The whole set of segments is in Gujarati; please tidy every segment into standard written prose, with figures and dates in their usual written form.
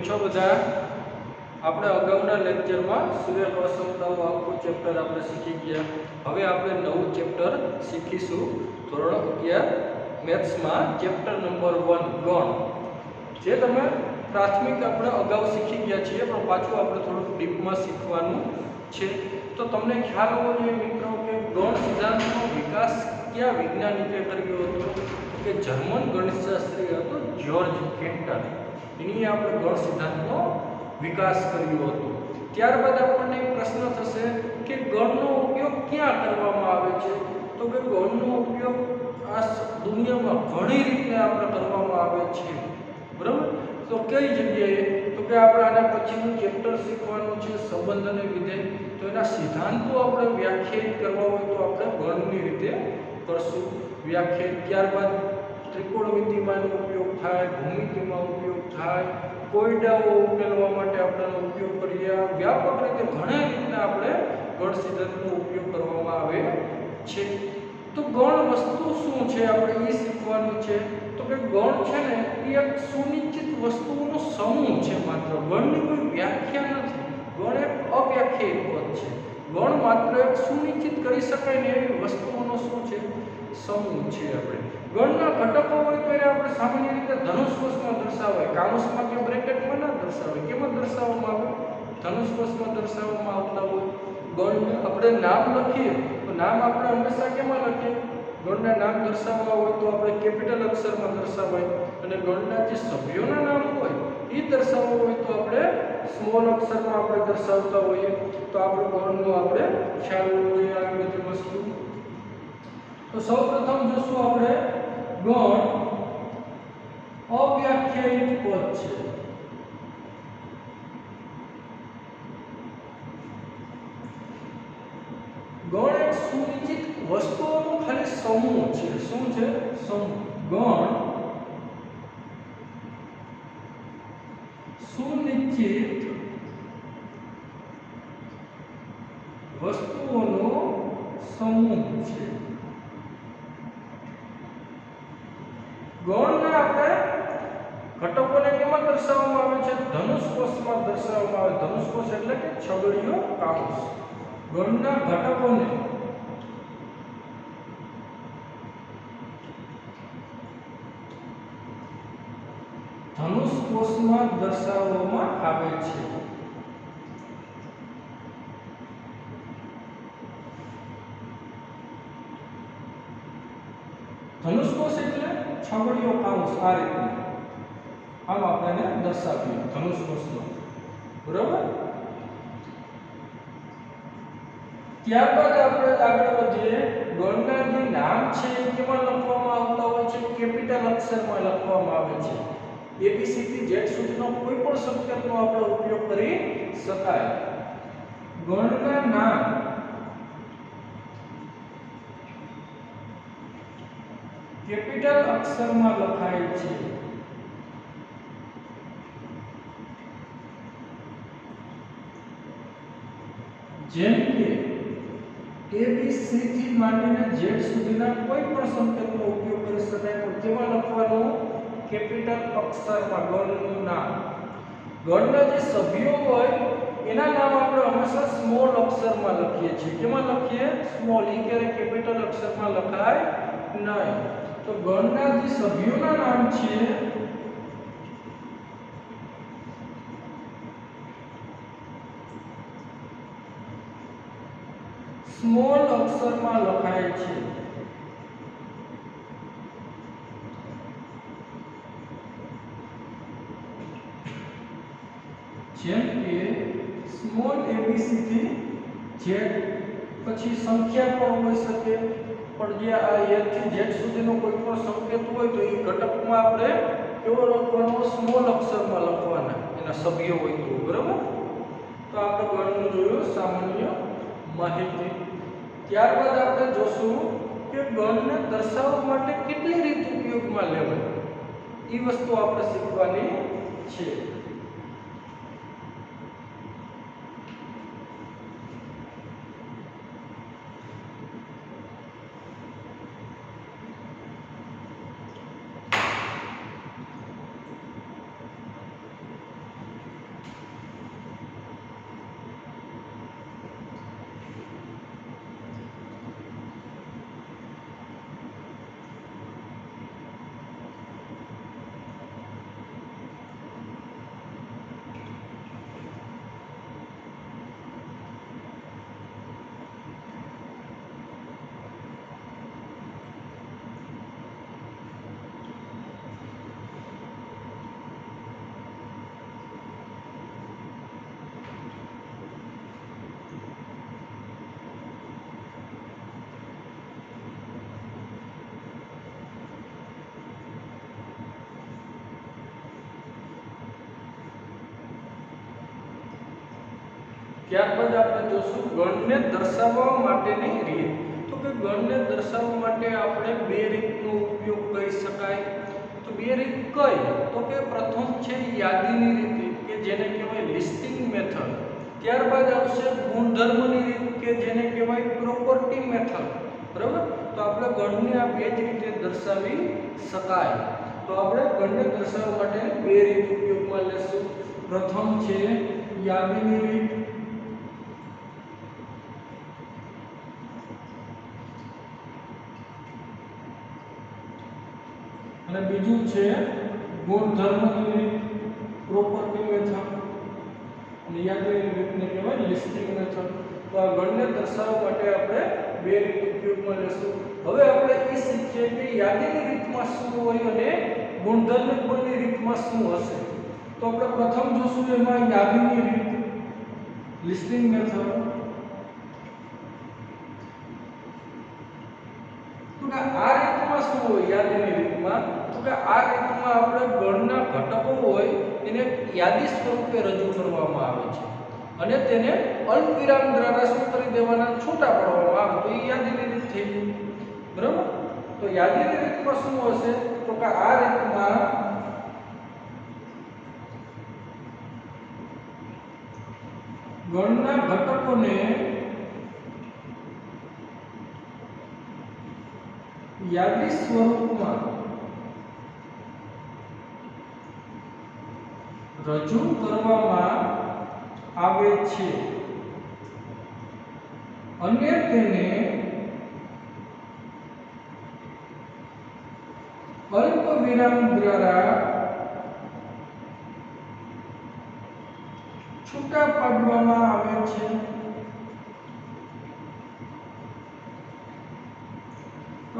છો બધા? આપણે અગાઉના લેક્ચરમાં સૂર્યક અસમતાઓ આખું ચેપ્ટર આપણે શીખી ગયા. હવે આપણે નવું ચેપ્ટર શીખીશું ધોરણ 11 મેથ્સમાં ચેપ્ટર નંબર 1 ગણ. જે તમે પ્રાથમિક આપણે અગાઉ શીખી ગયા છીએ પણ પાછું આપણે થોડુંક ડીપમાં શીખવાનું છે. તો તમને ખ્યાલ હોવો જોઈએ મિત્રો કે ગણ સિદ્ધાંતનો વિકાસ કયા વૈજ્ઞાનિકે કર્યો હતો? કે જર્મન ગણિતશાસ્ત્રી હતો જ્યોર્જ કેન્ટર. એની આપણે ગણ સિદ્ધાંતનો વિકાસ કર્યો હતો. ત્યારબાદ આપણને એક પ્રશ્ન થશે કે ગણનો ઉપયોગ ક્યાં કરવામાં આવે છે? તો કે ગણનો ઉપયોગ આ દુનિયામાં ઘણી રીતે આપણે કરવામાં આવે છે. બરાબર? તો કઈ જગ્યાએ? તો કે આપણે આના પછીનું ચેપ્ટર શીખવાનું છે સંબંધ અને વિધેય. તો એના સિદ્ધાંતો આપણે વ્યાખ્યાયિત કરવા હોય તો આપણે ગણની રીતે કરશું વ્યાખ્યાયિત. ત્યારબાદ ત્રિકોણમિતિમાં એનો ઉપયોગ થાય, ભૂમિતિમાં ઉપયોગ થાય, કોયડાઓ ઉકેલવા માટે આપણે ઉપયોગ કરીએ. વ્યાપક રીતે ઘણી રીતના આપણે ગણ સિદ્ધાંતનો ઉપયોગ કરવામાં આવે છે. તો ગણ વસ્તુ શું છે આપણે એ શીખવાનું છે. તો કે ગણ છે ને એ એક સુનિશ્ચિત વસ્તુઓનો સમૂહ છે. માત્ર ગણની કોઈ વ્યાખ્યા નથી. ગણ એક અવ્યાખ્યાયિત પદ છે. ગણ માત્ર એક સુનિશ્ચિત કરી શકાય ને એવી વસ્તુઓનો શું છે? સમૂહ છે. આપણે ગણના ઘટકો હોય તો એને આપણે સામાન્ય રીતે ધનુષ કોષમાં દર્શાવાય, કાઉન્સમાં કે બ્રેકેટમાં ના દર્શાવાય. કેમાં દર્શાવવામાં આવે? ધનુષ કોષમાં દર્શાવવામાં આવતા હોય. ગણને આપણે નામ લખીએ તો નામ આપણે હંમેશા કેમાં લખીએ? ગણના નામ દર્શાવવા હોય તો આપણે કેપિટલ અક્ષરમાં દર્શાવાય, અને ગણના જે સભ્યોના નામ હોય એ દર્શાવવા હોય તો આપણે સ્મોલ અક્ષરમાં આપણે દર્શાવતા હોઈએ. તો આપણે ગણનો આપણે ખ્યાલ હોવો જોઈએ આ બધી વસ્તુ. તો સૌપ્રથમ જોશું આપણે ગણ અવ્યાખ્યાયિત પદ છે. ગણ એક સુનિશ્ચિત વસ્તુઓનો ખાલી સમૂહ છે. શું છે? સમૂહ. ગણ સુનિશ્ચિત વસ્તુઓનો સમૂહ છે. ગણના આપણે ઘટકોને કેમાં દર્શાવવામાં આવે છે? ધનુષ કોષમાં દર્શાવવામાં આવે. ધનુષ કોષ એટલે કે છગડીયો કાઉન્સ. ગણના ઘટકોને ધનુષ કોષમાં દર્શાવવામાં આવે છે. ધનુષ કોષ એટલે છગડીયો કાઉન્સ. આ રીતે આમ આપણે દર્શાવીએ ધનુષ કોષમાં. બરાબર? ત્યારબાદ આપણે આગળ વધીએ. ગણના જે નામ છે એ કેમાં લખવામાં આવતા હોય છે? કેપિટલ અક્ષરમાં લખવામાં આવે છે. એબીસી થી ઝેડ સુધીનો કોઈ પણ સંકેતનો આપણે ઉપયોગ કરી શકાય. ગણના નામ કેપિટલ અક્ષરમાં લખાય છે. જેમ કે એબીસી થી માંડીને ઝેડ સુધીના કોઈ પણ સંકેતનો ઉપયોગ કરી શકાય. પણ કેમાં લખવાનું? કેપિટલ અક્ષરમાં ગણનું નામ. ગણના જે સભ્યો હોય એના નામ આપણે હંમેશા સ્મોલ અક્ષરમાં લખીએ છીએ. કેમાં લખીએ? સ્મોલ. ઈ ક્યારે કેપિટલ અક્ષરમાં લખાય નહીં. તો ગણના જે સભ્યોના નામ છે સ્મોલ અક્ષરમાં લખાય છે. જેમ કે સ્મોલ એબીસી થી ઝેડ. પછી સંખ્યા પણ હોઈ શકે, પણ જે આ એ થી ઝેડ સુધીનો કોઈ પણ સંકેત હોય તો એ ઘટકમાં આપણે કેવો લખવાનો? સ્મોલ અક્ષરમાં લખવાના એના સભ્યો હોય તો. બરાબર? તો આપણે ગણનું જોયું સામાન્ય માહિતી. ત્યારબાદ આપણે જોશું કે ગણને દર્શાવવા માટે કેટલી રીત ઉપયોગમાં લેવાય. એ વસ્તુ આપણે શીખવાની છે. ત્યારબાદ આપણે જોશું ગણને દર્શાવવા માટેની રીત. તો કે ગણને દર્શાવવા માટે આપણે બે રીતનો ઉપયોગ કરી શકાય. તો બે રીત કઈ? તો કે પ્રથમ છે યાદીની રીત કે જેને કહેવાય લિસ્ટિંગ મેથડ. ત્યારબાદ આવશે ગુણધર્મની રીત કે જેને કહેવાય પ્રોપર્ટી મેથડ. બરાબર? તો આપણે ગણને આ બે જ રીતે દર્શાવી શકાય. તો આપણે ગણને દર્શાવવા માટે બે રીત ઉપયોગમાં લેશું. પ્રથમ છે યાદીની રીત અને બીજું છે ગુણધર્મની રીત પ્રોપર્ટી મેથડ. અને યાદીની રીતને કહેવાય લિસ્ટિંગ મેથડ. તો આ ગણને દર્શાવવા માટે આપણે બે રીત ઉપયોગમાં લેશું. હવે આપણે એ શીખીએ કે યાદીની રીતમાં શું હોય અને ગુણધર્મની રીતમાં શું હશે. તો આપણે પ્રથમ જોશું એમાં યાદીની રીત લિસ્ટિંગ મેથડ. તો કે આ રીતમાં શું હોય યાદીની રીતમાં? તો કે આ રીતમાં આપણે ગણના ઘટકો હોય એને યાદી સ્વરૂપે રજૂ કરવામાં આવે છે અને તેને અલ્પવિરામ દ્વારા શું કરી દેવાના? છૂટા પાડવામાં આવે. તો એ યાદીની રીત થઈ ગઈ. બરાબર? તો યાદીની રીતમાં શું હશે? તો કે આ રીતમાં ગણના ઘટકોને યાદી સ્વરૂપમાં રજૂ કરવામાં આવે છે અને તેને અલ્પ વિરામ દ્વારા છૂટા પાડવામાં આવે છે.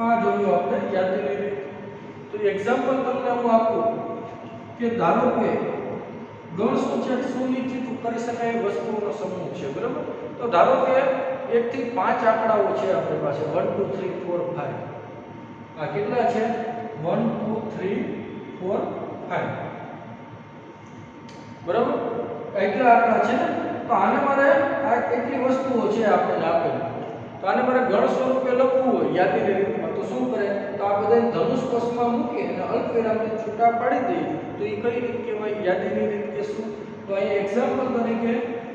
આ જોયું આપણે યાદીની રીત. તો એક્ઝામ્પલ તમને હું આપું કે ધારો કે ગણ સૂચક સુનિશ્ચિત કરી શકાય વસ્તુઓનો સમૂહ છે. બરાબર? તો ધારો કે 1 થી 5 આંકડાઓ છે આપણી પાસે 1 2 3 4 5. આ કેટલા છે? 1 2 3 4 5. બરાબર? એટલા આંકડા છે. તો આને મારે આ કેટલી વસ્તુઓ છે આપણને આપેલી. તો આને મારે ગણ સ્વરૂપે લખવું હોય યાદીની રીતમાં. તો શું કરે? તો આ બધા ધનુષ કોષમાં મૂકી અને અલ્પવિરામથી છૂટા પાડી દઈએ. તો એ કઈ રીત કહેવાય? યાદીની રીત કે શું? તો અહીં એક્ઝામ્પલ તરીકે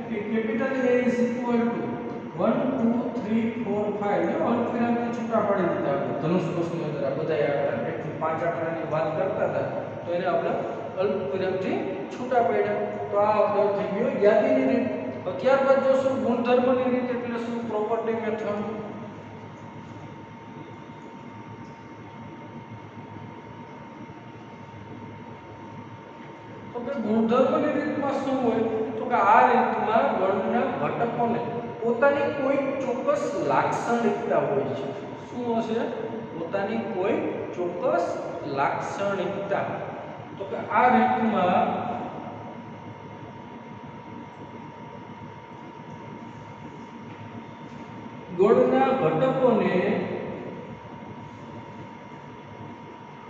કે capital A is equal two 1 2 3 4 5 જો અલ્પવિરામથી છૂટા પાડી દીધા આપણે ધનુષ કોષની અંદર આ બધા આંકડા 1 થી 5 આંકડાની વાત કરતા હતા. તો એને આપણે અલ્પવિરામથી છૂટા પાડ્યા. તો આ આપણે થઈ ગયો યાદીની રીત. ત્યારબાદ જોશું ગુણધર્મની રીત એટલે શું? Property method. તો કે ગુણધર્મની રીતમાં શું હોય? તો કે આ રીતમાં ગણના ઘટકોને પોતાની કોઈ ચોક્કસ લાક્ષણિકતા હોય છે. શું હશે? પોતાની કોઈ ચોક્કસ લાક્ષણિકતા. તો કે આ રીતમાં ગણના ઘટકોને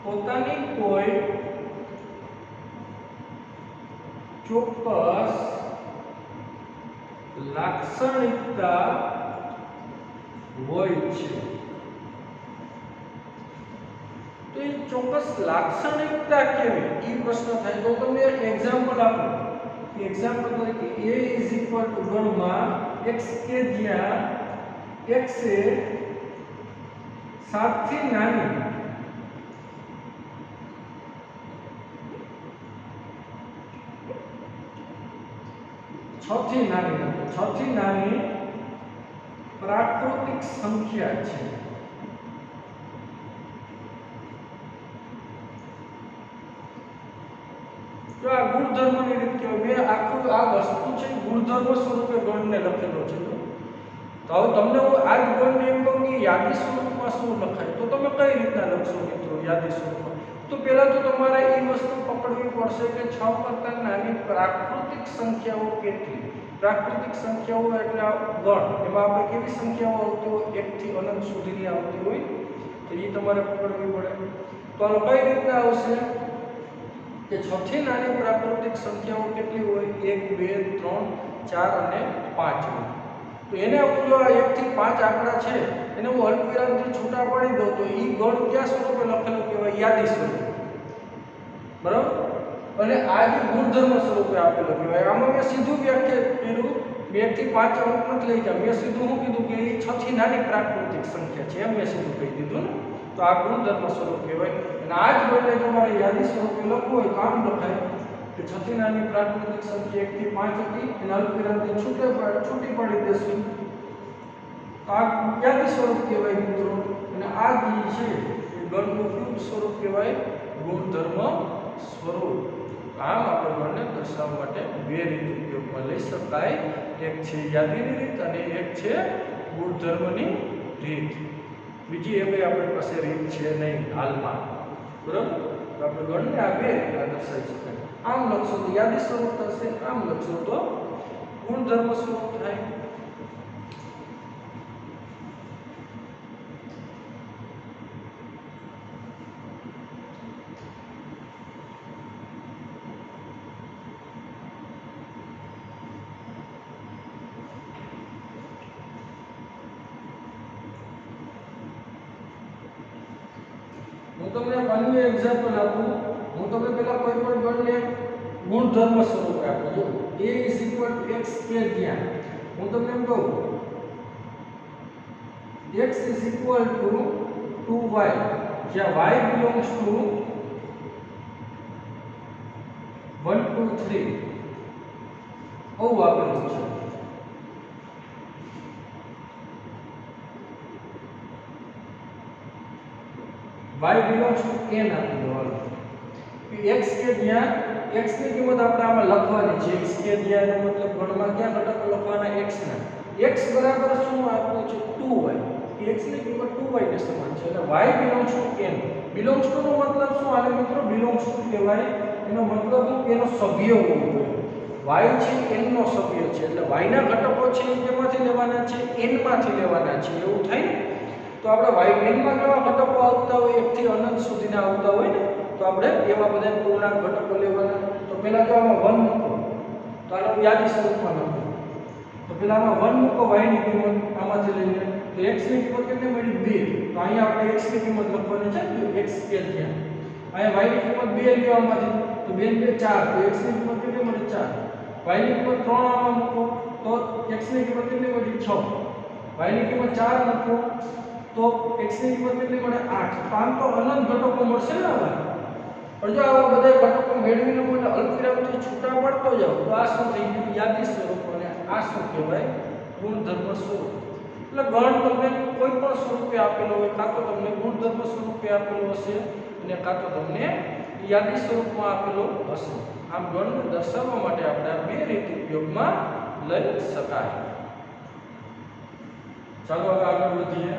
પોતાની કોઈ ચોક્કસ લાક્ષણિકતા હોય છે. તો એ ચોક્કસ લાક્ષણિકતા કેવી? એ પ્રશ્ન થાય. તો તમને એક એક્ઝામ્પલ આપું. એક્ઝામ્પલ તરીકે A ઇઝ ઇક્વલ ટુ ગણમાં x કે જ્યાં x એ 7 થી નાની 6 થી નાની પ્રાકૃતિક સંખ્યા છે. તો આ ગુણધર્મની રીત કહેવાય. મેં આખું આ વસ્તુ છે ગુણધર્મ સ્વરૂપે ગણને લખેલો છે. તો હવે તમને હું આ જ ગણને એમ કહું કે યાદી સ્વરૂપમાં શું લખાય તો તમે કઈ રીતના લખશો મિત્રો યાદી સ્વરૂપમાં? તો પહેલા તો તમારે એ વસ્તુ પકડવી પડશે કે 6 કરતા નાની પ્રાકૃતિક સંખ્યાઓ કેટલી? પ્રાકૃતિક સંખ્યાઓ એટલે ગણ. એમાં આપણે કેવી સંખ્યાઓ આવતી હોય? 1 થી અનંત સુધીની આવતી હોય. તો એ તમારે પકડવી પડે. તો આ કઈ રીતના આવશે કે 6 થી નાની પ્રાકૃતિક સંખ્યાઓ કેટલી હોય? 1 2 3 4 અને 5 નું। તો એને હું જો 1 થી 5 આંકડા છે એને હું અલ્પવિરામથી છૂટા પાડી દઉં તો એ ગણ કયા સ્વરૂપે લખેલું કહેવાય? યાદી સ્વરૂપે, બરાબર। અને આ જે ગુણધર્મ સ્વરૂપે આપેલો કહેવાય। આમાં મેં સીધું વ્યાખ્યાયિત કર્યું, 2 થી 5 અંક નથી લઈ ગયા, મેં સીધું શું કીધું કે એ 6 થી નાની પ્રાકૃતિક સંખ્યા છે, એમ મેં સીધું કહી દીધું ને। તો આ ગુણધર્મ સ્વરૂપ કહેવાય। અને આ જ ગણને તમારે યાદી સ્વરૂપે લખવું હોય તો આમ લખાય કે 6 થી નાની પ્રાકૃતિક સંખ્યા 1 થી 5 હતી, એને અલ્પવિરામથી છૂટી પાડી દેશું, આ યાદી સ્વરૂપ કહેવાય મિત્રો। અને આ જે છે એ ગણનું કયું સ્વરૂપ કહેવાય? ગુણધર્મ સ્વરૂપ। આમ આપણે ગણને દર્શાવવા માટે બે રીત ઉપયોગમાં લઈ શકાય, એક છે યાદીની રીત અને એક છે ગુણધર્મની રીત। બીજી એવી આપણી પાસે રીત છે નહીં હાલમાં, બરાબર। તો આપણે ગણને આ બે રીતના દર્શાવી શકાય। આમ લખશો તો યાદી સ્વરૂપ થશે, આમ લખશો તો ગુણધર્મ સ્વરૂપ થાય। હું તમને ગણનું એક્ઝામ્પલ આપું। હું તમને પહેલા કોઈ પણ ગણને ગુણધર્મ સ્વરૂપે આપું। જો a = x કે જ્યાં હું તમને એમ કહું x = 2y, જ્યાં y belongs to 1 2 3 આવું આપેલું છે। y belongs to n આપેલું હાલો। x કે જ્યાં x ની કિંમત આપણે આમાં લખવાની છે। x કે જ્યાં નો મતલબ ગણમાં ક્યાં ઘટકો લખવાના? x ના। x બરાબર શું આપ્યું છે? 2y। x ની કિંમત 2y ને સમાન છે એટલે y belongs to n। belongs to નો મતલબ શું? આને મિત્રો belongs to કહેવાય। એનો મતલબ એનો સભ્ય હોવો જોઈએ। y છે n નો સભ્ય છે એટલે y ના ઘટકો છે એ કેમાંથી લેવાના છે? n માંથી લેવાના છે, એવું થાય ને। તો આપણે y n માં કેવા ઘટકો આવતા હોય? 1 થી અનંત સુધીના આવતા હોય ને, તો આપણે એવા બધા પૂર્ણાંક ઘટકો લેવાના। તો પહેલા તો આમાં 1 મૂકો, તો આને હું યાદી સ્વરૂપમાં લખું। તો પહેલા આમાં 1 મૂકો y ની કિંમત આમાંથી લઈને, તો x ની કિંમત કેટલી મળી? 2। તો અહીંયા આપણે x ની કિંમત લખવાની છે કે x કે જ્યાં અહીંયા y ની કિંમત 2 લ્યો આમાંથી, તો 2 ને 2 4, તો x ની કિંમત કેટલી મળી? 4। y ની કિંમત 3 આમાં મૂકો તો x ની કિંમત કેટલી મળી? 6। y ની કિંમત 4 મૂકો તો x ની કિંમત કેટલી મળે? 8। તો આમ તો અનંત ઘટકો મળશે ને હવે। પણ જો આવા બધા ઘટકો મેળવીને મને અલ્પવિરામથી છૂટા પડતો જાવ તો આ શું થઈ ગયું? યાદી સ્વરૂપ। અને આ શું કહેવાય? ગુણધર્મ સ્વરૂપ। એટલે ગણ તમને કોઈ પણ સ્વરૂપે આપેલો હોય, કાં તો તમને ગુણધર્મ સ્વરૂપે આપેલો હશે અને કાં તો તમને યાદી સ્વરૂપમાં આપેલો હશે। આમ ગણને દર્શાવવા માટે આપણે આ બે રીત ઉપયોગમાં લઈ શકાય। ચાલો હવે આગળ વધીએ।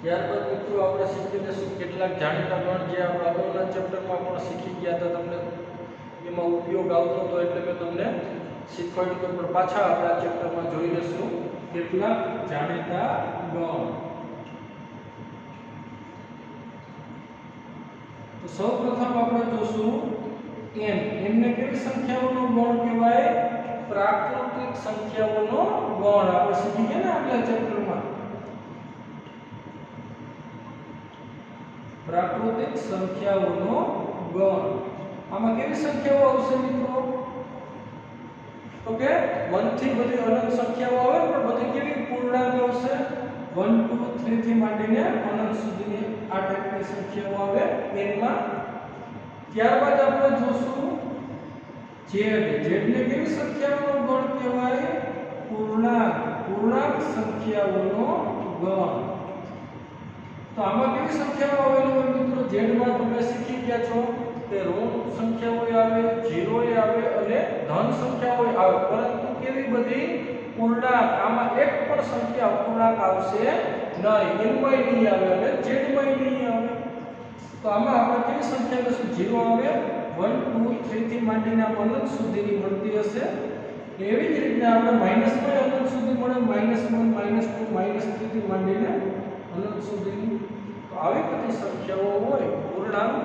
ત્યારબાદ મિત્રો આપણે શીખી લઈશું કેટલાક જાણીતા ગણ જે આપણે અગાઉના ચેપ્ટરમાં પણ શીખી ગયા હતા, તમને એમાં ઉપયોગ આવતો હતો એટલે મેં તમને શીખવાડ્યું તો પણ પાછા આપણે આ ચેપ્ટરમાં જોઈ લઈશું કેટલાક જાણીતા ગણ। સૌપ્રથમ આપણે જોશું n ને કેવી સંખ્યાઓનો ગણ કહેવાય? પ્રાકૃતિક સંખ્યાઓનો ગણ. આપણે શીખી ગયા ને આગલા ચેપ્ટરમાં પ્રાકૃતિક સંખ્યાઓનો ગણ. આમાં કેવી સંખ્યાઓ આવશે મિત્રો? તો કે 1 થી બધી અનંત સંખ્યાઓ આવે પણ બધી કેવી પૂર્ણાંક આવશે? 1 2 3 થી માંડીને અનંત સુધીની આ ટાઈપની સંખ્યાઓ આવે n માં. ત્યારબાદ આપણે જોશું z. z ને કેવી સંખ્યાઓનો ગણ કહેવાય? પૂર્ણાંક સંખ્યાઓનો ગણ. તો આમાં કેવી સંખ્યાઓ આવેલી હોય મિત્રો? z માં તમે શીખી ગયા છો કે ઋણ સંખ્યાઓ આવે, 0 આવે અને ધન સંખ્યાઓ આવે, પરંતુ કેવી બધી પૂર્ણાંક. આમાં એક પણ સંખ્યા અપૂર્ણાંક આવશે નહીં, n માં નહીં આવે અને z માં નહીં આવે. તો આમાં આપણે કેવી સંખ્યા લઈશું? 0 આવે, 1 2 3 થી માંડીને અનંત સુધીની મળતી હશે. એવી જ રીતના આપણે માઈનસ માં અનંત સુધી મળે, -1 -2 -3 થી માંડીને અનંત સુધીની. તો આવી બધી સંખ્યાઓ હોય પૂર્ણાંક.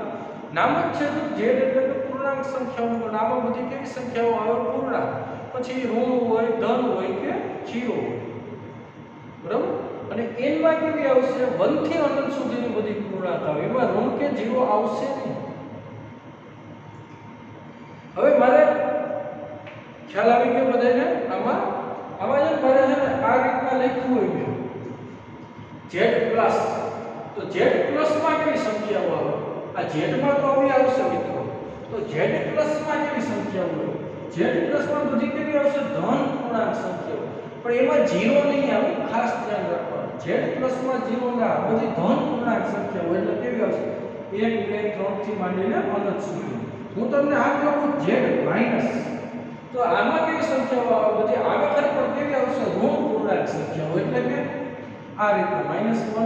નામ જ છે તો z એટલે કે પૂર્ણાંક સંખ્યાઓ, પણ આમાં બધી કેવી સંખ્યાઓ આવે? પૂર્ણાંક. પછી ઋણ હોય, ધન હોય કે 0 હોય, બરાબર. અને n માં કેવી આવશે? 1 થી અનંત સુધીની બધી પૂર્ણાંક આવે, એમાં ઋણ કે 0 આવશે નહીં. હવે મારે ખ્યાલ આવી ગયો બધાને? આમાં જે મારે છે ને આ રીતના લખ્યું હોય z+, તો z+ માં કેવી સંખ્યાઓ આવે? આ z માં તો આવી આવશે મિત્રો. તો z+ માં કેવી સંખ્યાઓ હોય? z+ માં બધી કેવી આવશે? ધન પૂર્ણાંક સંખ્યાઓ, પણ એમાં 0 નહીં આવે, ખાસ ધ્યાન રાખવાનું. z+ માં 0 ના આવે, બધી ધન પૂર્ણાંક સંખ્યાઓ એટલે કેવી આવશે? 1 2 3 થી માંડીને અનંત સુધી. હું તમને આ લખું z-, તો આમાં કેવી સંખ્યાઓ આવે? બધી આવે ખરી પણ કેવી આવશે? ઋણ પૂર્ણાંક સંખ્યાઓ, એટલે કે આ રીતે -1 -2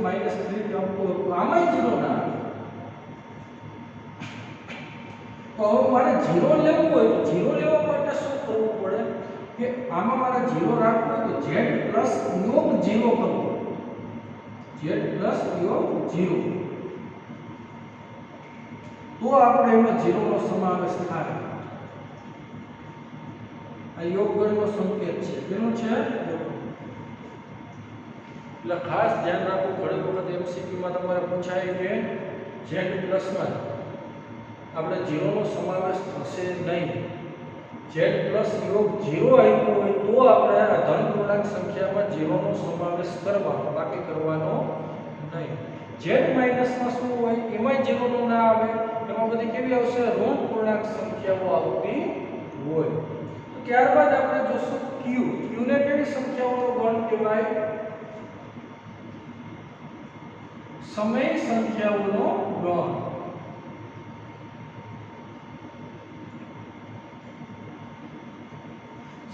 -3 આમાં 0 ના આવે. તો હવે મારે 0 લેવું હોય તો 0 લેવા માટે શું કરવું પડે? કે આમાં મારે 0 રાખવું હોય તો z + યોગ 0 કરવો. z + યોગ 0, તો આપણે એમાં 0 નો સમાવેશ થાય. આ યોગ ગણનો સંકેત છે. કેનો છે? એટલે ખાસ ધ્યાન રાખવું. ઘણી વખત MCQ માં તમારે પૂછાય કે z+ માં આપણે 0 નો સમાવેશ થશે નહીં. z + યોગ 0 આપ્યો હોય તો આપણે આ ધન પૂર્ણાંક સંખ્યામાં 0 નો સમાવેશ કરવાનો, બાકી કરવાનો નહીં. z- માં શું હોય? એમાં 0 નો ના આવે, એમાં બધી કેવી આવશે? ઋણ પૂર્ણાંક સંખ્યાઓ આવતી હોય. ત્યારબાદ આપણે જોશું q. q ને કેવી સંખ્યાઓનો ગણ કહેવાય? સમય સંખ્યાઓનો ગણ.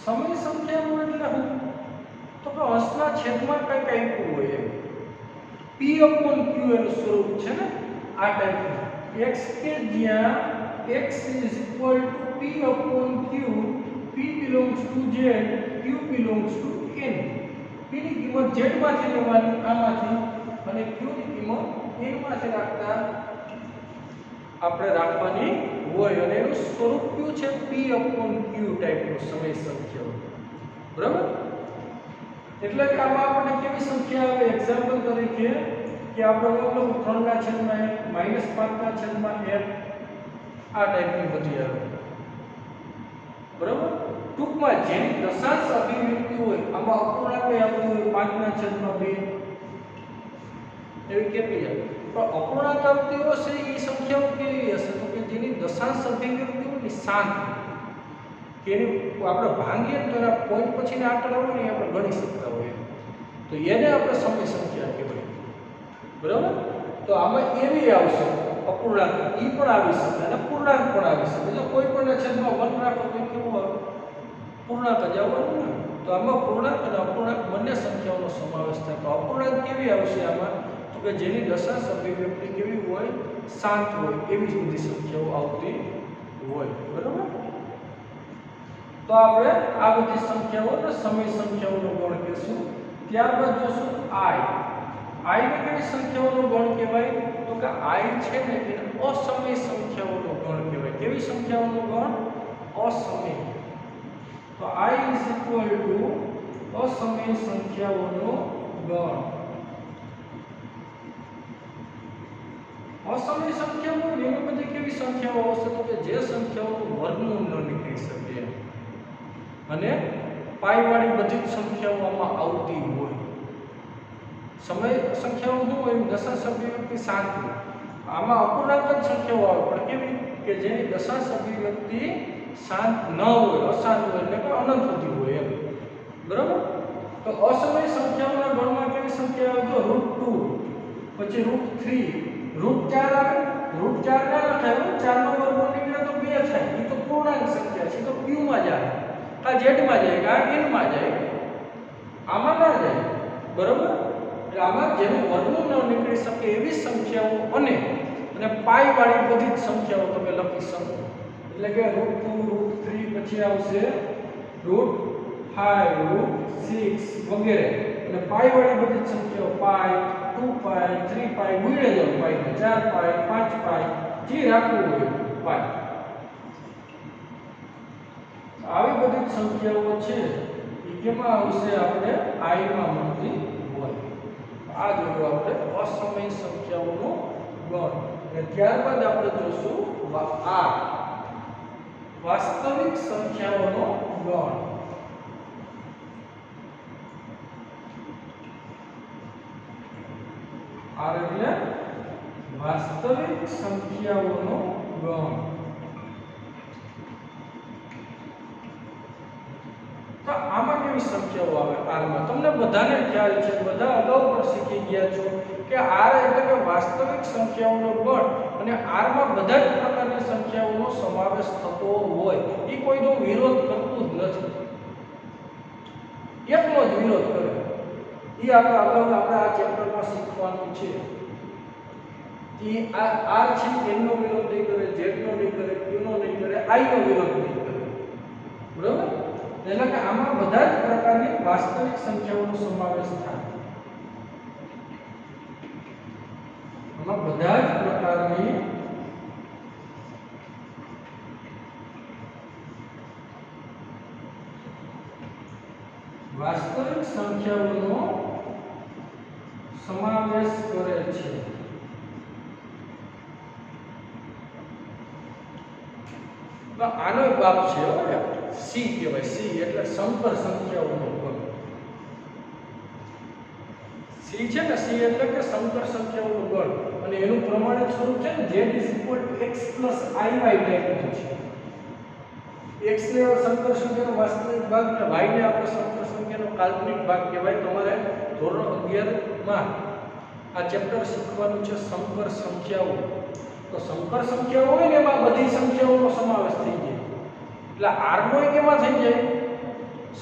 સમય સંખ્યાઓ એટલે શું? તો કે અંશના છેદમાં કંઈક આપ્યું હોય એમ. p/q એનું સ્વરૂપ છે ને આ ટાઈપનું. x કે જ્યાં x = p/q, p belongs to z, q belongs to n. p ની કિંમત z માંથી લેવાની, આમાંથી, અને q ની કિંમત n માંથી રાખતા આપણે રાખવાની હોય, અને એનું સ્વરૂપ કયું છે? p/q ટાઈપનું સમય સંખ્યાઓ, બરાબર. એટલે કે આમાં આપણને કેવી સંખ્યા આવે? એક્ઝામ્પલ તરીકે કે આપણે મતલબ 3/n -5/n આ ટાઈપની બધી આવે, બરાબર. ટૂંકમાં જેની દશાંશ અભિવ્યક્તિ હોય, આમાં અપૂર્ણાંક આવતી હોય 5/2 એવી કેટલી આવે? પણ અપૂર્ણાંક આવતી હશે એ સંખ્યાઓ કેવી હશે? તો કે જેની દશાંશ અભિવ્યક્તિ હોય ને શાંત, કે આપણે ભાંગીએ તો એના પોઈન્ટ પછીના આંકડા હોય ને આપણે ગણી શકતા હોઈએ, તો એને આપણે સમય સંખ્યા કહેવાય, બરાબર. તો આમાં એવી આવશે અપૂર્ણાંક, એ પણ આવી શકે અને પૂર્ણાંક પણ આવી શકે. જો કોઈ પણ છેદમાં 1 રાખો તો કેવું આવે? પૂર્ણાંક જ આવવાનું ને. તો આમાં પૂર્ણાંક અને અપૂર્ણાંક બંને સંખ્યાઓનો સમાવેશ થાય. તો અપૂર્ણાંક કેવી આવશે આમાં? તો કે જેની દશાંશ અભિવ્યક્તિ કેવી હોય? શાંત હોય, એવી જ બધી સંખ્યાઓ આવતી હોય, બરાબર. તો આપણે આ બધી સંખ્યાઓને સમય સંખ્યાઓનો ગણ કહીશું. ત્યારબાદ જોશું i. આઈ ને કઈ સંખ્યાઓનો ગણ કહેવાય? તો કે આઈ છે ને એને અસમય સંખ્યાઓનો ગણ કહેવાય. કેવી સંખ્યાઓનો ગણ? અસમય. તો આઈ ઇઝ ઇક્વલ ટુ અસમય સંખ્યાઓનો ગણ. અસમય સંખ્યાઓ એવી બધી કેવી સંખ્યાઓ હશે? તો કે જે સંખ્યાઓનું વર્ગમૂળ ન નીકળી શકે અને પાઈ વાળી બધી જ સંખ્યાઓ આમાં આવતી હોય. સમય સંખ્યાઓ શું હોય? દશાંશ અભિવ્યક્તિ શાંત હોય. આમાં અપૂર્ણાંક જ સંખ્યાઓ આવે પણ કેવી? કે જેની દશાંશ અભિવ્યક્તિ શાંત ન હોય, અશાંત હોય, એટલે કે અનંત સુધી હોય એમ. બરાબર? તો અસમય સંખ્યાઓના ગણમાં કેવી સંખ્યા આવે? તો √2, પછી √3, √4 આવે. √4 ના લખાય, 4 નો વર્ગમૂળ નીકળે તો 2 થાય. એ તો પૂર્ણાંક સંખ્યા છે, તો q માં જાય, આ z માં જાય, આ n માં જાય, આમાં ના જાય. બરાબર? એટલે આમાં જેનું વર્ગમૂળ ન નીકળી શકે એવી સંખ્યાઓ અને પાઈ વાળી બધી જ સંખ્યાઓ તમે લખી શકો. એટલે કે √2, √3, પછી આવશે √5, √6 વગેરે. અને પાઈ વાળી બધી જ સંખ્યાઓ પાઈ, 2પાઈ, 3પાઈ, ગુણે જાવ પાઈ, 4પાઈ, 5પાઈ, જે રાખવું હોય પાઈ. આવી બધી જ સંખ્યાઓ છે એ કેમાં આવશે? આપણે આઈ માં મળતી હોય. આ જોયું આપણે અસમય સંખ્યાઓનો ગણ. અને ત્યારબાદ આપણે જોશું આ વાસ્તવિક સંખ્યાઓનો ગણ. આ એટલે વાસ્તવિક સંખ્યાઓનો ગણ. તો આમાં કેવી સંખ્યાઓ આવે? આરમાં તમને બધાને ખ્યાલ છે, બધા અગાઉ પણ શીખી ગયા છો કે આર એટલે કે વાસ્તવિક સંખ્યાઓનો ગણ અને આરમાં બધા જ પ્રકારની સંખ્યાઓનો સમાવેશ થતો હોય. એ કોઈનો વિરોધ કરતું જ નથી, એકનો જ વિરોધ કરે. એ આપણે આ ચેપ્ટરમાં શીખવાનું છે. એ આર છે એનો વિરોધ નહીં કરે, ઝેડ નો નહીં કરે, ક્યુ નો નહીં કરે, આઈ નો વિરોધ નહીં કરે. બરાબર? એટલે કે આમાં બધા જ પ્રકારની વાસ્તવિક સંખ્યાઓનો સમાવેશ થાય. આમાં બધા જ પ્રકારની વાસ્તવિક સંખ્યાઓનો સમાવેશ કરે છે. તો આનો બાપ છે સી કહેવાય. સી એટલે સંકર સંખ્યાઓનો ગણ. સી છે ને, સી એટલે કે સંકર સંખ્યાઓનો ગણ. અને એનું પ્રમાણિત સ્વરૂપ છે ને z x + iy ટાઈપનું છે. x ને સંકર સંખ્યાનો વાસ્તવિક ભાગ અને y ને આપણે સંકર સંખ્યાનો કાલ્પનિક ભાગ કહેવાય. તમારે ધોરણ 11 માં આ ચેપ્ટર શીખવાનું છે સંકર સંખ્યાઓ. તો સંકર સંખ્યાઓ હોય ને એમાં બધી સંખ્યાઓનો સમાવેશ થઈ જાય. એટલે r નો કેમાં થઈ જાય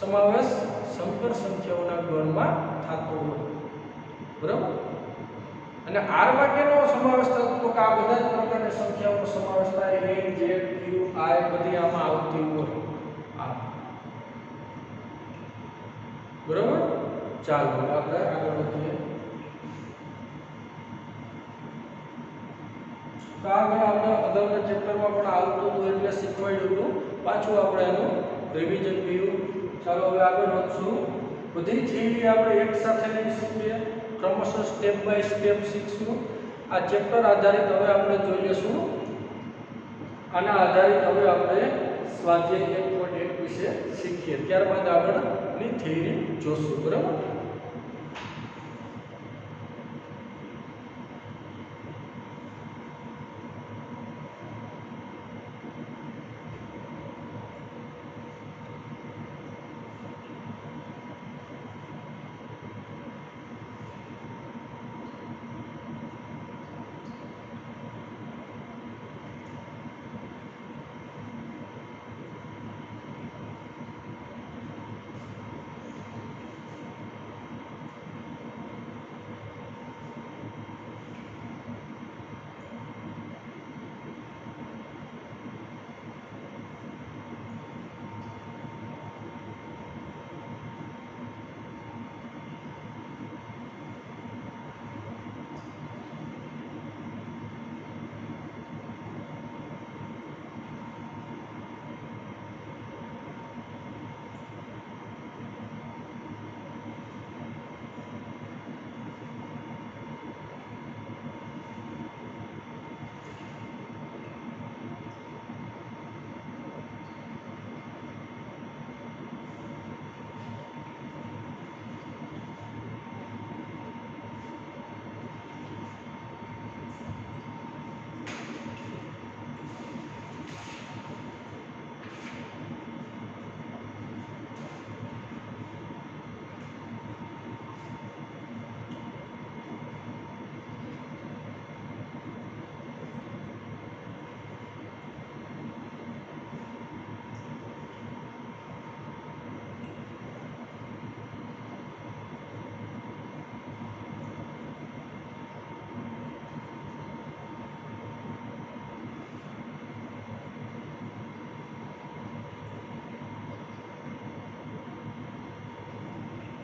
સમાવેશ? સંકર સંખ્યાઓના ગણમાં થતો હોય. બરાબર? અને r માં કેનો સમાવેશ થતો? તો કે આ બધા જ પ્રકારની સંખ્યાઓનો સમાવેશ થાય. n, z, q, i બધી આમાં આવતી હોય. આ બરાબર? ચાલો આપણે આગળ વધીએ. તો આગળ આપણે અગાઉના ચેપ્ટરમાં પણ આવતું હતું એટલે શીખવાડ્યું હતું. પાછું આપણે એનું રિવિઝન કર્યું. ચાલો હવે આગળ વધશું. બધી થિયરી આપણે એક સાથે લઈ શકીએ, ક્રમશઃ સ્ટેપ બાય સ્ટેપ શીખશું. આ ચેપ્ટર આધારિત હવે આપણે જોઈ લઈશું. આના આધારિત હવે આપણે સ્વાધ્યાય 1.1 વિશે શીખીએ. ત્યારબાદ આગળની થિયરી જોશું. બરાબર?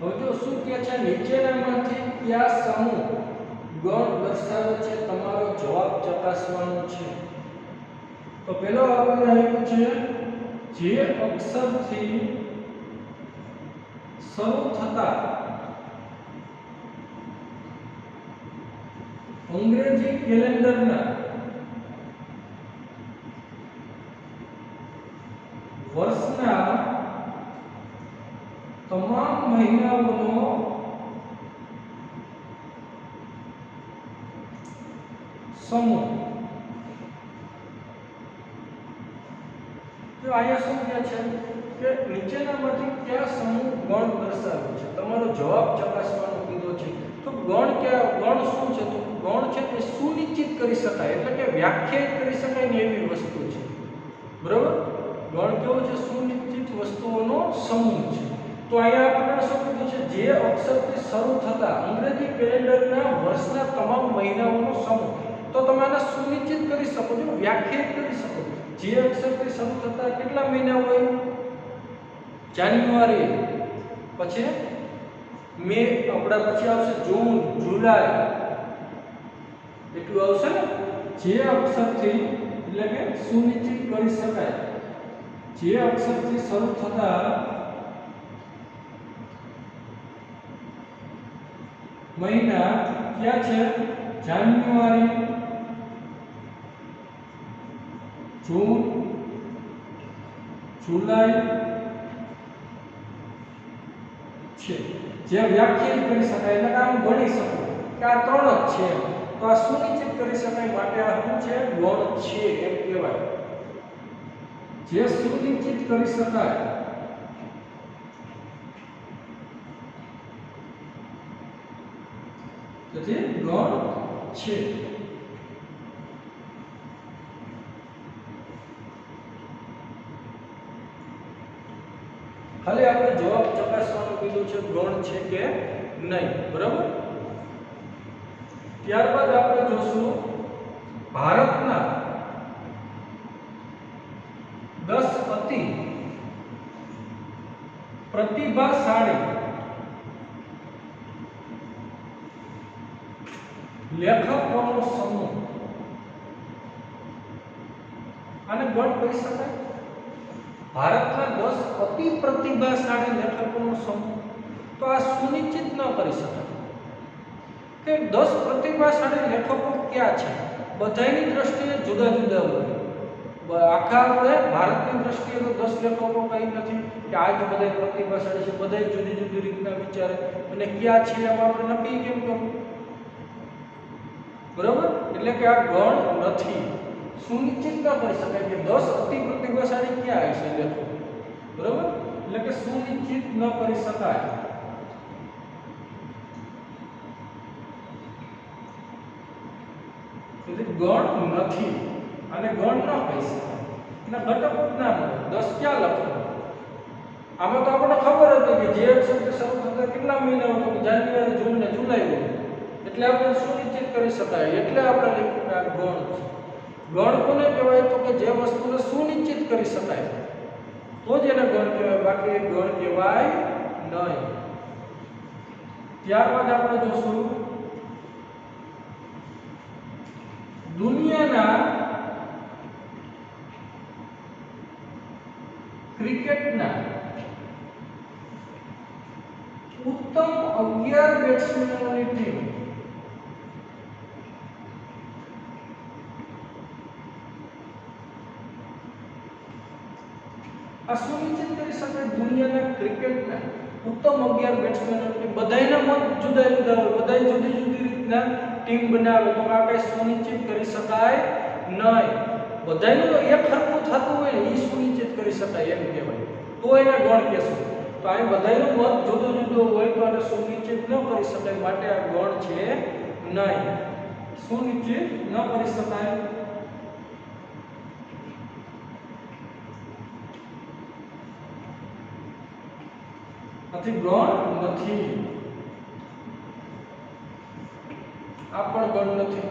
હવે જો શું કહે છે, નીચેનામાંથી કયા સમૂહ ગણ દર્શાવે છે, તમારો જવાબ ચકાસવાનો છે. તો પહેલો આપણને આપ્યું છે જે અક્ષરથી શરૂ થતા અંગ્રેજી કેલેન્ડરના વર્ષના તમામ મહિનાઓનો સમૂહ. તો અહીંયા શું કહે છે કે નીચેનામાંથી કયા સમૂહ ગણ દર્શાવે છે, તમારો જવાબ ચકાસવાનો કીધો છે. તો ગણ શું છે, તો ગણ છે તે સુનિશ્ચિત કરી શકાય એટલે કે વ્યાખ્યાયિત કરી શકાય ને એવી વસ્તુ છે. બરાબર, ગણ કેવો છે, સુનિશ્ચિત વસ્તુઓનો સમૂહ છે. તો અહીંયા આપણને શું કીધું છે, જે અક્ષરથી શરૂ થતા અંગ્રેજી કેલેન્ડરના વર્ષના તમામ મહિનાઓનો સમૂહ. તો તમે આને સુનિશ્ચિત કરી શકો છો, વ્યાખ્યાયિત કરી શકો. જે અક્ષરથી શરૂ થતા કેટલા મહિના હોય, જાન્યુઆરી, પછી મે, આપણા પછી આવશે જૂન, જુલાઈ, એટલું આવશે ને. જે અક્ષરથી એટલે કે સુનિશ્ચિત કરી શકાય, જે અક્ષરથી શરૂ થતા મહિના ક્યાં છે, જાન્યુઆરી, જૂન, જુલાઈ છે. જે વ્યાખ્યાયિત કરી શકાય એટલે આમ ગણી શકો કે આ ત્રણ જ છે, તો આ સુનિશ્ચિત કરી શકાય માટે આ શું છે, ગણ છે એમ કહેવાય. જે સુનિશ્ચિત કરી શકાય તેથી ગણ છે. ખાલી આપણે જવાબ ચકાસવાનું કીધું છે, ગણ છે કે નહીં. બરાબર, ત્યારબાદ આપણે જોશું ભારતના 10 અતિ પ્રતિભાશાળી લેખકોનો સમૂહ. આને ગણ કહી શકાય. ભારતના 10 અતિ પ્રતિભાશાળી લેખકોનો સમૂહ. તો આ સુનિશ્ચિત ન કરી શકાય કે 10 પ્રતિભાશાળી લેખકો ક્યાં છે. બધાની દ્રષ્ટિએ જુદા જુદા હોય. આખા આપણે ભારતની દ્રષ્ટિએ તો 10 લેખકો કંઈ નથી કે આ જ બધા પ્રતિભાશાળી છે, બધા જુદી જુદી રીતના વિચારે, અને ક્યાં છે એમાં આપણે નક્કી કેમ કરવું. બરાબર, એટલે કે આ ગણ નથી, સુનિશ્ચિત ન કરી શકાય કે 10 અતિ પ્રતિભાશાળી ક્યાં હશે લેખકો. બરાબર, એટલે કે સુનિશ્ચિત ન કરી શકાય. એટલે ગણ નથી અને ગણ ન કહી શકાય. એના ઘટકો જ ના મળે. 10 ક્યાં લખો, આમાં તો આપણને ખબર હતી કે જે અક્ષરથી શરૂ થતા કેટલા મહિનાઓ તો જાન્યુઆરી, જૂન ને જુલાઈ હોય, એટલે આપણે સુનિશ્ચિત કરી શકાય. એટલે આપણે લખ્યું કે આ ગણ છે. ગણ કોને કહેવાય, તો કે જે વસ્તુને સુનિશ્ચિત કરી શકાય તો જ એને ગણ કહેવાય, બાકી ગણ કહેવાય નહીં. ત્યારબાદ આપણે જોશું દુનિયાના ક્રિકેટના ઉત્તમ 11 બેટ્સમેનોની ટીમ. આ સુનિશ્ચિત કરી શકાય દુનિયાના ક્રિકેટના ઉત્તમ 11 બેટ્સમેનોની ટીમ. બધાયના મત જુદા જુદા હોય, બધાય જુદી જુદી રીતના ટીમ બનાવે, તો આ કઈ સુનિશ્ચિત કરી શકાય નહીં. બધાયનું તો એક સરખું થતું હોય ને એ સુનિશ્ચિત કરી શકાય એમ કહેવાય, તો એને ગણ કહેશું. તો આ બધાયનું મત જુદો જુદો હોય તો આને સુનિશ્ચિત ન કરી શકાય, માટે આ ગણ છે નહીં, સુનિશ્ચિત ન કરી શકાય. આથી ગણ નથી, આ પણ ગણ નથી.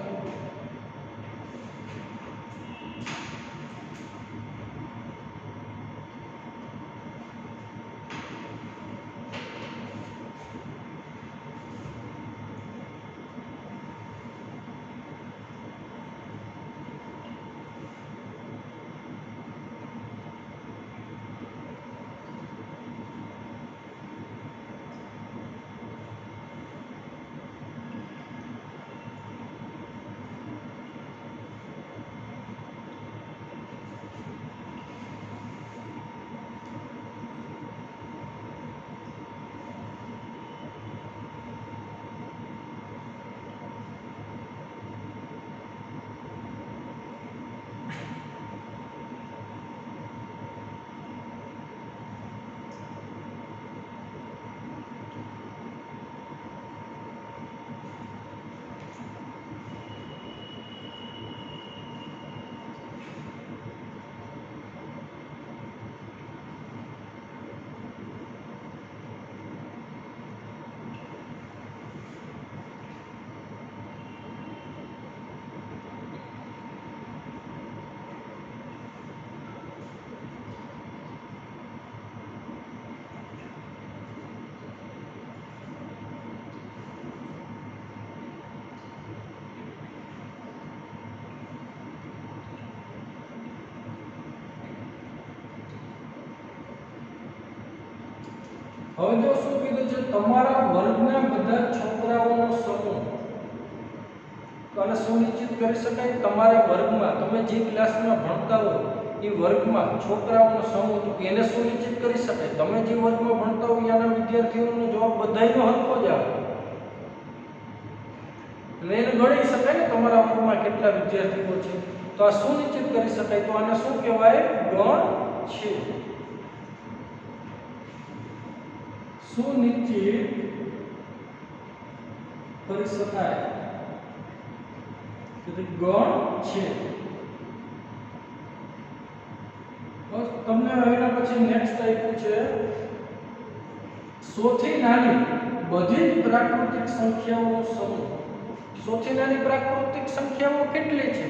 હવે જો શું કીધું છે તમારા વર્ગના બધા છોકરાઓનો સમૂહ, તો આને સુનિશ્ચિત કરી શકાય તમારા વર્ગમાં તમે જે ક્લાસમાં ભણતા હો એ વર્ગમાં છોકરાઓનો સમૂહ, તો એને સુનિશ્ચિત કરી શકાય. તમે જે વર્ગમાં ભણતા હો ત્યાંના વિદ્યાર્થીઓનો જવાબ બધાયનો હરખો જ આવે અને એને ગણી શકાય ને તમારા વર્ગમાં કેટલા વિદ્યાર્થીઓ છે, તો આ સુનિશ્ચિત કરી શકાય. તો આને શું કહેવાય? ગણ છે. સુનિશ્ચિત કરી શકાય એટલે ગણ છે. બસ તમને એના પછી નેક્સ્ટ આપ્યું છે સૌથી નાની બધી જ પ્રાકૃતિક સંખ્યાઓનો સમૂહ. સૌથી નાની પ્રાકૃતિક સંખ્યાઓ કેટલી છે?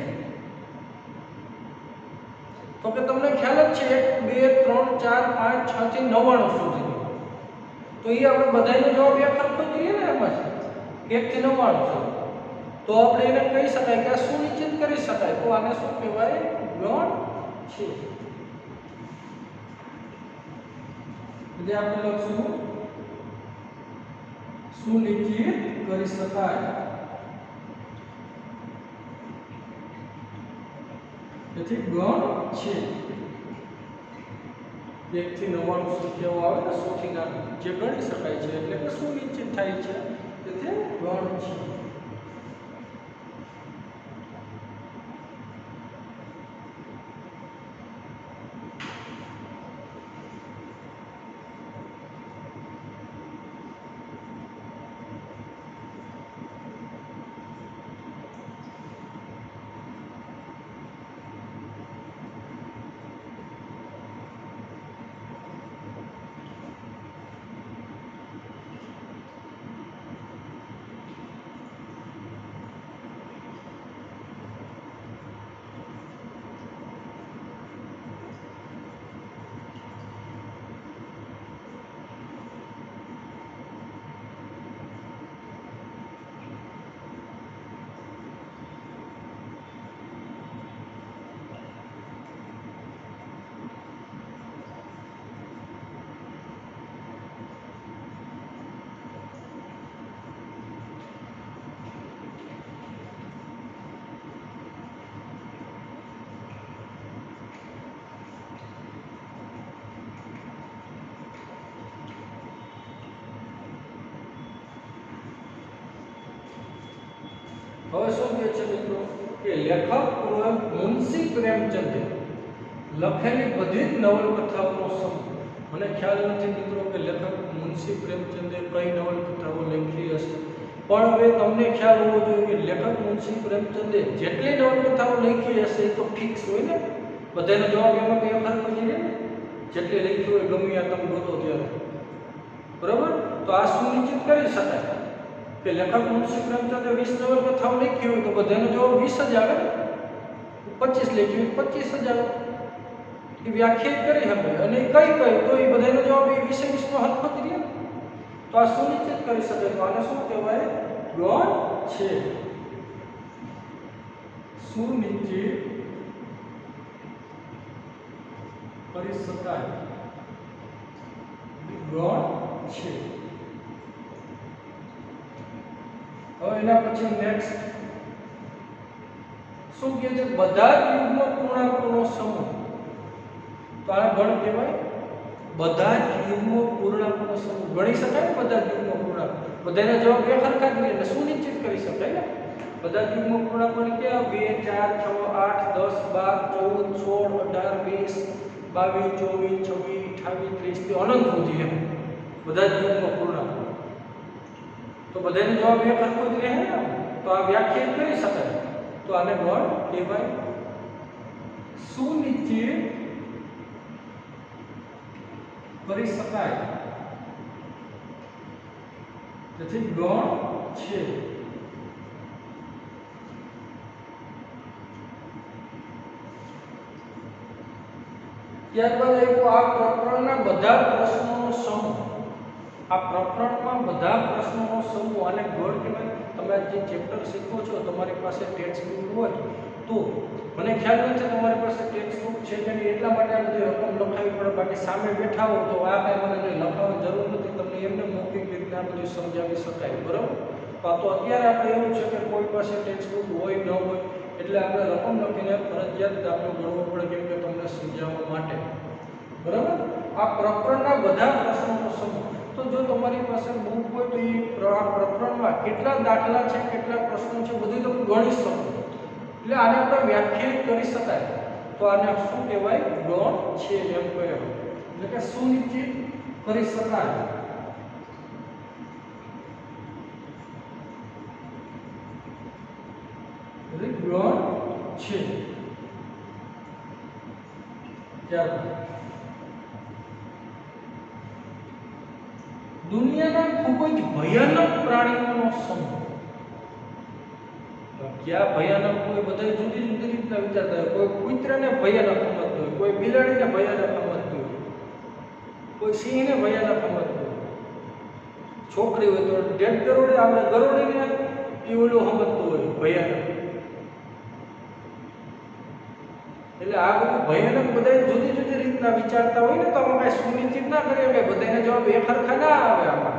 તો કે તમને ખ્યાલ જ છે 1 2 3 4 5 6 થી 99 સુધી. તો એ આપણે બધાયનો જવાબ એક સરખો જોઈએ ને એમાં 1 થી 99 સુધી. તો આપણે એને કહી શકાય કે આ સુનિશ્ચિત કરી શકાય. તો આને શું કહેવાય? ગણ છે. એટલે આપણે લખશું સુનિશ્ચિત કરી શકાય. તેથી ગણ છે. 1 થી 99 સંખ્યાઓ આવે ને સૌથી નાની જે ગણી શકાય છે એટલે કે સુનિશ્ચિત થાય છે, તેથી ગણ છે. હવે શું કહે છે મિત્રો કે લેખક મુનશી પ્રેમચંદે લખેલી બધી જ નવલકથાઓનો સમૂહ. મને ખ્યાલ નથી મિત્રો કે લેખક મુનશી પ્રેમચંદે કઈ નવલકથાઓ લખી હશે, પણ હવે તમને ખ્યાલ હોવો જોઈએ કે લેખક મુનશી પ્રેમચંદે જેટલી નવલકથાઓ લખી હશે એ તો ફિક્સ હોય ને, બધાનો જવાબ એમાં બે ફરક હોય ને, જેટલી લખી હોય ગમે આ તમે ગોતો ત્યારે, બરાબર. તો આ સુનિશ્ચિત કરી શકાય કે લેખક મુનશી પ્રેમચંદે 20 નવલકથાઓ લખી હોય તો બધાનો જવાબ 20 જ આવે, 25 લખી હોય 25 જ આવે. એ વ્યાખ્યાયિત કરી શકે અને કઈ તો એ બધાનો જવાબ એ 20 નો હરખો જ રહે. તો આ સુનિશ્ચિત કરી શકે. તો આને શું કહેવાય? ગણ છે. સુનિશ્ચિત કરી શકાય ગણ છે. હવે એના પછી નેક્સ્ટ શું કહે છે? બધા જ યુગ્મ પૂર્ણાંકોનો સમૂહ. તો આ ગણ કહેવાય. બધા જ યુગ્મ પૂર્ણાંકોનો સમૂહ ગણી શકાય ને, બધા જ યુગ્મ પૂર્ણાંક બધાના જવાબ એક સરખા જ રહે એટલે સુનિશ્ચિત કરી શકાય ને. બધા જ યુગ્મ પૂર્ણાંકોને કેવા 2 4 6 8 10 12 14 16 18 20 24 26 28 30 અનંત સુધી એમ બધા જ યુગ્મ પૂર્ણાંકો. તો બધાનો જવાબ એક સરખો જ રહે ને, તો આ વ્યાખ્યાયિત કરી શકાય. તો આને ગણ કહેવાય. સુનિશ્ચિત કરી શકાય તેથી ગણ છે. ત્યારબાદ આ પ્રકરણના બધા પ્રશ્નોનો સમૂહ. આ પ્રકરણમાં બધા પ્રશ્નોનો સમૂહ આને ગણ કહેવાય. તમે જે ચેપ્ટર શીખો છો તમારી પાસે ટેક્સ્ટ બુક હોય તો મને ખ્યાલ નથી તમારી પાસે ટેક્સ્ટ બુક છે કે નહીં, એટલા માટે આ બધી રકમ લખાવી પડે. બાકી સામે બેઠા હો તો આ કાંઈ મને કંઈ લખવાની જરૂર નથી, તમને એમને મૌખિક રીતે આ બધું સમજાવી શકાય. બરાબર. તો અત્યારે આપણે એવું છે કે કોઈ પાસે ટેક્સ્ટ બુક હોય ન હોય એટલે આપણે રકમ લખીને ફરજિયાત દાખલો ગણવો પડે, કેમ કે તમને સમજાવવા માટે. બરાબર. આ પ્રકરણના બધા પ્રશ્નોનો સમૂહ. તો જો તમારી પાસે બુક હોય તો આ પ્રકરણમાં કેટલા દાખલા છે, કેટલા પ્રશ્નો છે, બધું તમે ગણી શકો. એટલે આને આપણે વ્યાખ્યાયિત કરી શકાય. તો આને શું કહેવાય? ગણ છે એમ કહેવાય, એટલે કે સુનિશ્ચિત કરી શકાય. ગણ છે. દુનિયાના ખૂબ જ ભયાનક પ્રાણીઓનો સમૂહ. ક્યાં ભયાનક? કોઈ બધા જુદી જુદી રીતના વિચારતા હોય. કોઈ કૂતરાને ભયાનક સમજતો હોય, કોઈ બિલાડીને ભયાનક સમજતો હોય, કોઈ સિંહને ભયાનક સમજતો હોય. છોકરી હોય તો ડેડ ગરોળી, આપણે ગરોળીને એ ઓલું સમજતો હોય ભયાનક. એટલે આ બધું ભયાનક બધા જુદી જુદી રીતના વિચારતા હોય ને, તો આમાં કાંઈ સુનિશ્ચિત ના કરીએ કે બધાને જવાબ એક સરખા ના આવે આમાં.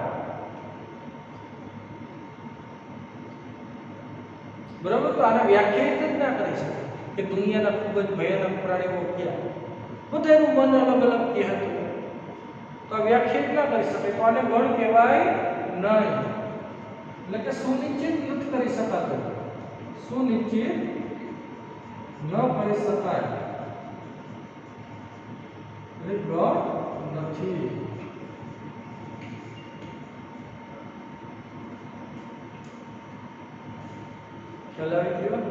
બરાબર. તો આને વ્યાખ્યાયિત જ ના કરી શકે કે દુનિયાના ખૂબ જ ભયાનક પ્રાણીઓ ક્યાં. બધાનું મન અલગ અલગ કહેતું, તો આ વ્યાખ્યાયિત ના કરી શકે. તો આને ગણ કહેવાય નહીં, એટલે કે સુનિશ્ચિત નથી કરી શકાતું. સુનિશ્ચિત ન કરી શકાય એટલે ગણ નથી. ખ્યાલ આવી ગયો?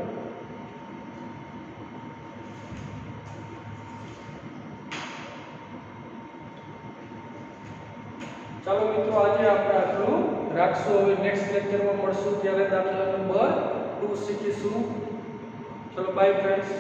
ચાલો મિત્રો, આજે આપણે આટલું રાખશું. હવે નેક્સ્ટ લેક્ચરમાં મળશું ત્યારે દાખલા નંબર 2 શીખીશું. ચલો બાય ફ્રેન્ડ્સ.